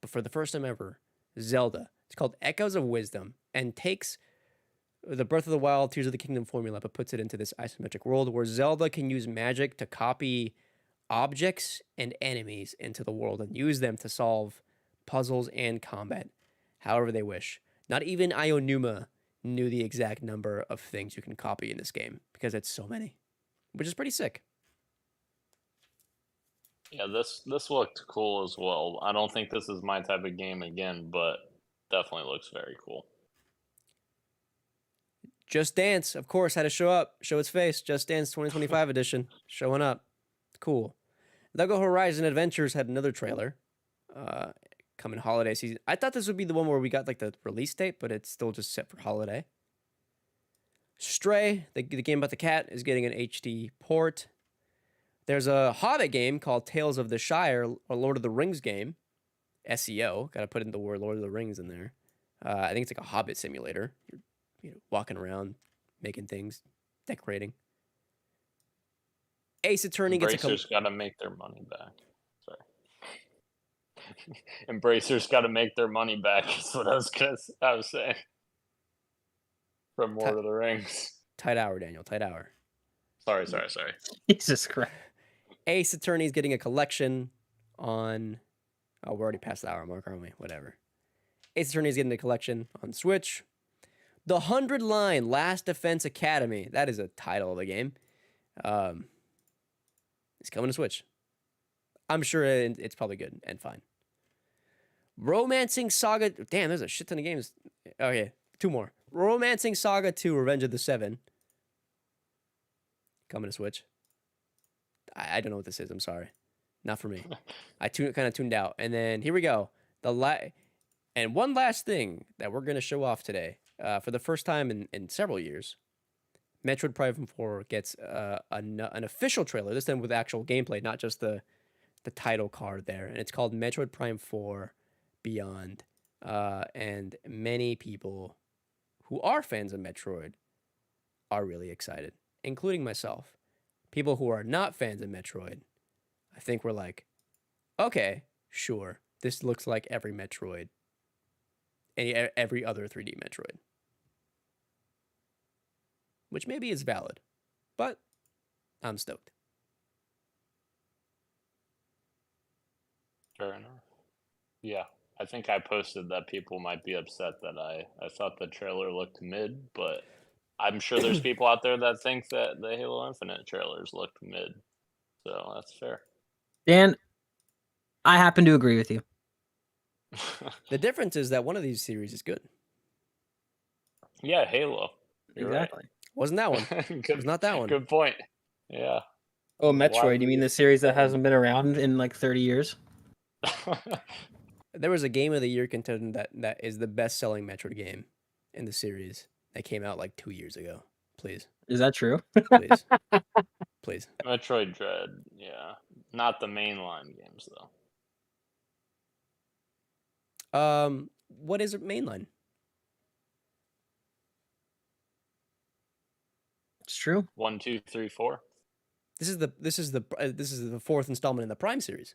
but for the first time ever, Zelda. It's called Echoes of Wisdom and takes the Breath of the Wild, Tears of the Kingdom formula, but puts it into this isometric world where Zelda can use magic to copy objects and enemies into the world and use them to solve puzzles and combat however they wish. Not even Ionuma knew the exact number of things you can copy in this game because it's so many, which is pretty sick. Yeah, this looked cool as well. I don't think this is my type of game again, but definitely looks very cool. Just Dance, of course, had to show its face. Just Dance 2025 edition, showing up. Cool. Lego Horizon Adventures had another trailer coming holiday season. I thought this would be the one where we got like the release date, but it's still just set for holiday. Stray, the game about the cat, is getting an HD port. There's a Hobbit game called Tales of the Shire, or Lord of the Rings game. SEO, got to put in the word Lord of the Rings in there. I think it's like a Hobbit simulator. You're walking around, making things, decorating. Ace Attorney gets Embracer's got to make their money back. Sorry. Embracer's got to make their money back. That's what I was saying. From Lord of the Rings. Tight hour, Daniel. Tight hour. Sorry. Jesus Christ. Ace Attorney is getting a collection on... Oh, we're already past the hour mark, aren't we? Whatever. Ace Attorney is getting a collection on Switch. The 100-line Last Defense Academy. That is a title of the game. It's coming to Switch. I'm sure it's probably good and fine. Romancing Saga... Damn, there's a shit ton of games. Oh, yeah. 2 more. Romancing Saga 2 Revenge of the Seven. Coming to Switch. I don't know what this is. I'm sorry. Not for me. I kind of tuned out. And then here we go. And one last thing that we're going to show off today. For the first time in several years, Metroid Prime 4 gets an official trailer, this time with actual gameplay, not just the title card there. And it's called Metroid Prime 4 Beyond. And many people who are fans of Metroid are really excited, including myself. People who are not fans of Metroid, I think we're like, okay, sure, this looks like every Metroid, every other 3D Metroid. Which maybe is valid, but I'm stoked. Fair enough. Yeah, I think I posted that people might be upset that I thought the trailer looked mid, but I'm sure there's people out there that think that the Halo Infinite trailers looked mid. So that's fair. Dan, I happen to agree with you. The difference is that one of these series is good. Yeah, Halo. You're Exactly. Wasn't that one? Right. It was not that one. Good point. Yeah. Oh, Metroid. You mean the series that hasn't been around in like 30 years? There was a Game of the Year contender that is the best-selling Metroid game in the series that came out like 2 years ago. Please, Is that true? please, please. Metroid Dread, yeah. Not the mainline games though. What is it mainline? It's true. 1, 2, 3, 4. This is the fourth installment in the Prime series.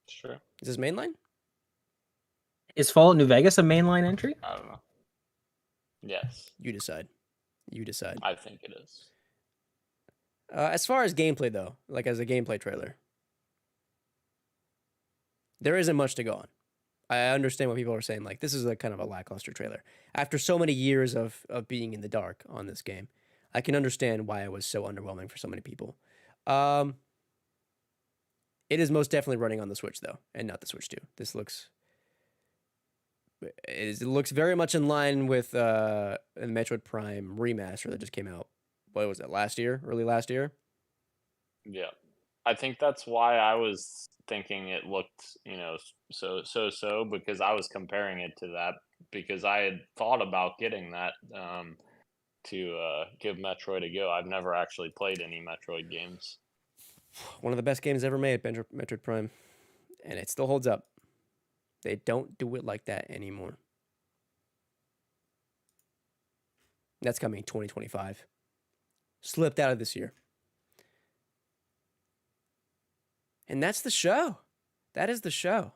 It's true. Is this mainline? Is Fallout New Vegas a mainline entry? I don't know. Yes, You decide. You decide. I think it is. As far as gameplay, though, like as a gameplay trailer, there isn't much to go on. I understand what people are saying. Like, this is a kind of a lackluster trailer. After so many years of being in the dark on this game, I can understand why it was so underwhelming for so many people. It is most definitely running on the Switch, though, and not the Switch 2. This looks... It looks very much in line with the Metroid Prime remaster that just came out. What was it, last year? Early last year? Yeah. I think that's why I was thinking it looked, so, because I was comparing it to that, because I had thought about getting that to give Metroid a go. I've never actually played any Metroid games. One of the best games ever made, Metroid Prime. And it still holds up. They don't do it like that anymore. That's coming 2025. Slipped out of this year. And that's the show. That is the show.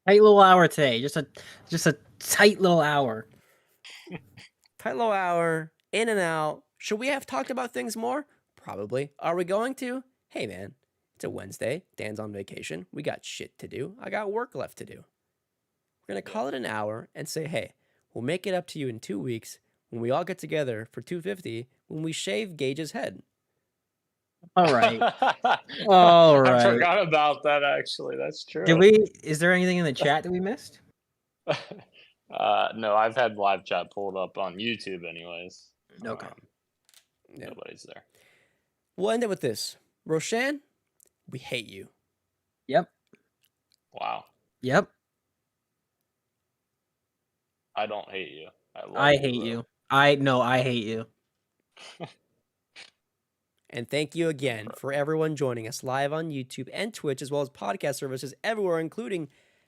Tight little hour today. Just a tight little hour. Tight little hour, in and out. Should we have talked about things more? Probably. Are we going to? Hey, man. It's a Wednesday. Dan's on vacation. We got shit to do. I got work left to do. We're going to call it an hour and say, hey, we'll make it up to you in 2 weeks when we all get together for 250 when we shave Gage's head. All right. All right. I forgot about that, actually. That's true. Is there anything in the chat that we missed? No, I've had live chat pulled up on YouTube anyways. Okay. Yeah. Nobody's there. We'll end it with this. Roshan, we hate you. Yep. Wow. Yep. I don't hate you. I hate you. I hate you. And thank you again for everyone joining us live on YouTube and Twitch, as well as podcast services everywhere, including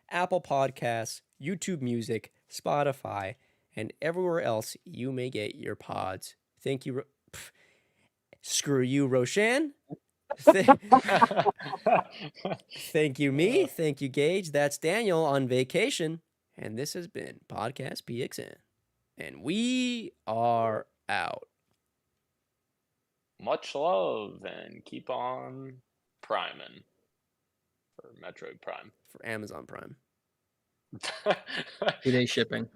Apple Podcasts, YouTube Music, Spotify, and everywhere else you may get your pods. Thank you. Screw you, Roshan. Thank you, me. Thank you, Gage. That's Daniel on vacation. And this has been Podcast PXN. And we are out. Much love and keep on priming for Metroid Prime. For Amazon Prime. 2-day shipping.